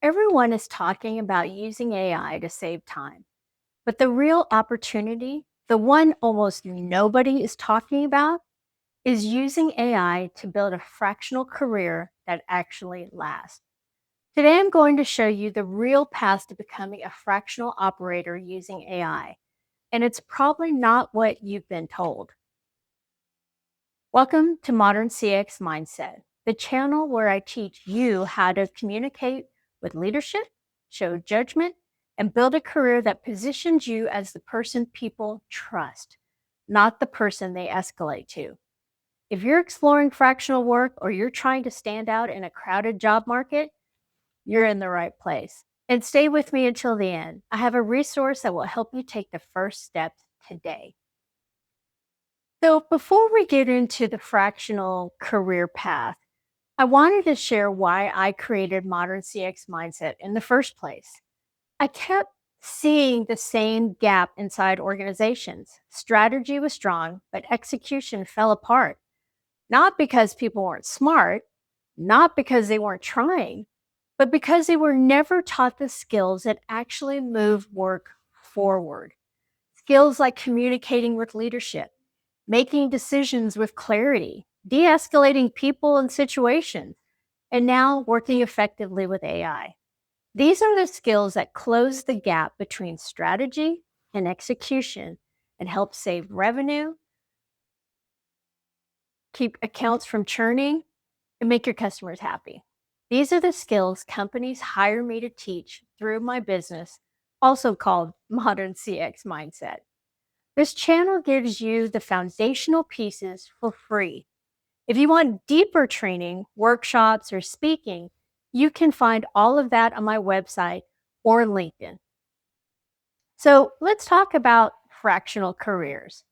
Everyone is talking about using AI to save time, but the real opportunity, the one almost nobody is talking about, is using AI to build a fractional career that actually lasts. Today, I'm going to show you the real path to becoming a fractional operator using AI, and it's probably not what you've been told. Welcome to Modern CX Mindset, the channel where I teach you how to communicate with leadership, show judgment, and build a career that positions you as the person people trust, not the person they escalate to. If you're exploring fractional work or you're trying to stand out in a crowded job market, you're in the right place. And stay with me until the end. I have a resource that will help you take the first steps today. So, before we get into the fractional career path, I wanted to share why I created Modern CX Mindset in the first place. I kept seeing the same gap inside organizations. Strategy was strong, but execution fell apart. Not because people weren't smart, not because they weren't trying, but because they were never taught the skills that actually move work forward. Skills like communicating with leadership, making decisions with clarity, de escalating people and situations, and now working effectively with AI. These are the skills that close the gap between strategy and execution and help save revenue, keep accounts from churning, and make your customers happy. These are the skills companies hire me to teach through my business, also called Modern CX Mindset. This channel gives you the foundational pieces for free. If you want deeper training, workshops, or speaking, you can find all of that on my website or LinkedIn. So let's talk about fractional careers.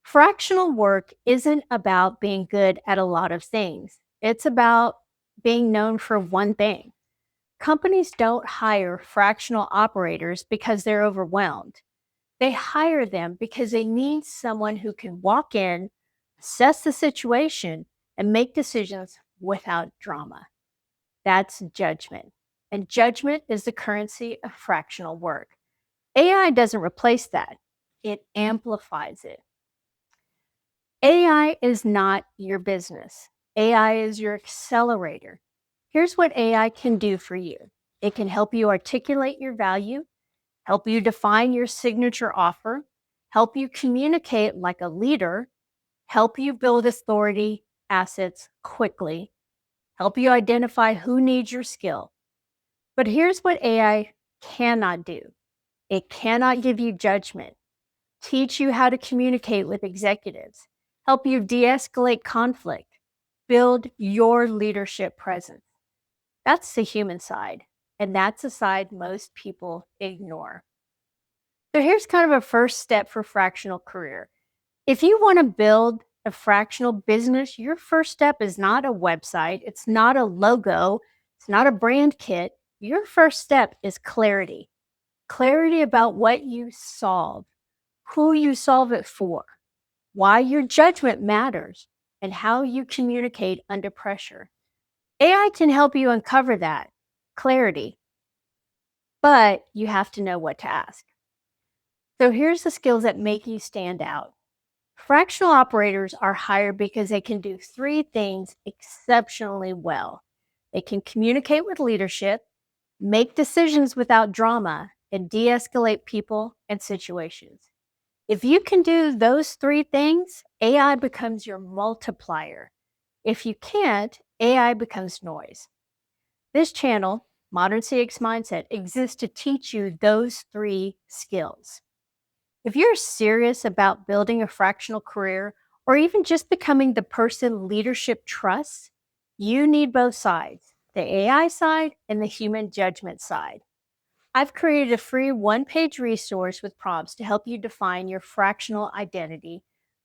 Fractional work isn't about being good at a lot of things. It's about being known for one thing. Companies don't hire fractional operators because they're overwhelmed. They hire them because they need someone who can walk in, assess the situation, and make decisions without drama. That's judgment. And judgment is the currency of fractional work. AI doesn't replace that, it amplifies it. AI is not your business. AI is your accelerator. Here's what AI can do for you. It can help you articulate your value, help you define your signature offer, help you communicate like a leader, help you build authority assets quickly, help you identify who needs your skill. But here's what AI cannot do. It cannot give you judgment, teach you how to communicate with executives, help you de-escalate conflict, build your leadership presence. That's the human side, and that's the side most people ignore. So here's kind of a first step for fractional career. If you want to build a fractional business, your first step is not a website, it's not a logo, it's not a brand kit. Your first step is clarity. Clarity about what you solve, who you solve it for, why your judgment matters, and how you communicate under pressure. AI can help you uncover that clarity, but you have to know what to ask. So here's the skills that make you stand out. Fractional operators are hired because they can do three things exceptionally well. They can communicate with leadership, make decisions without drama, and de escalate people and situations. If you can do those three things, AI becomes your multiplier. If you can't, AI becomes noise. This channel, Modern CX Mindset, exists to teach you those three skills. If you're serious about building a fractional career or even just becoming the person leadership trusts, you need both sides, the AI side and the human judgment side. I've created a free one-page resource with prompts to help you define your fractional identity,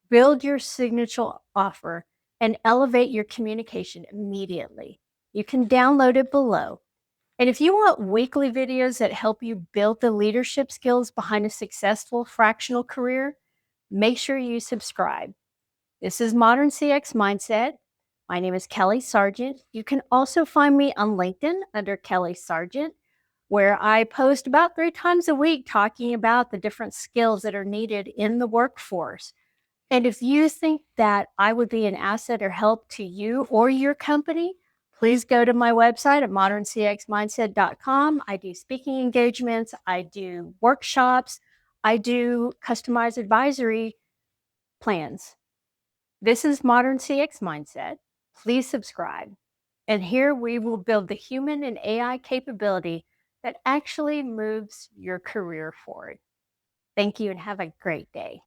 build your signature offer, and elevate your communication immediately. You can download it below. And if you want weekly videos that help you build the leadership skills behind a successful fractional career, make sure you subscribe. This is Modern CX Mindset. My name is Kelly Sargent. You can also find me on LinkedIn under Kelly Sargent, where I post about 3 times a week talking about the different skills that are needed in the workforce. And if you think that I would be an asset or help to you or your company, please go to my website at moderncxmindset.com. I do speaking engagements, I do workshops, I do customized advisory plans. This is Modern CX Mindset. Please subscribe. And here we will build the human and AI capability that actually moves your career forward. Thank you and have a great day.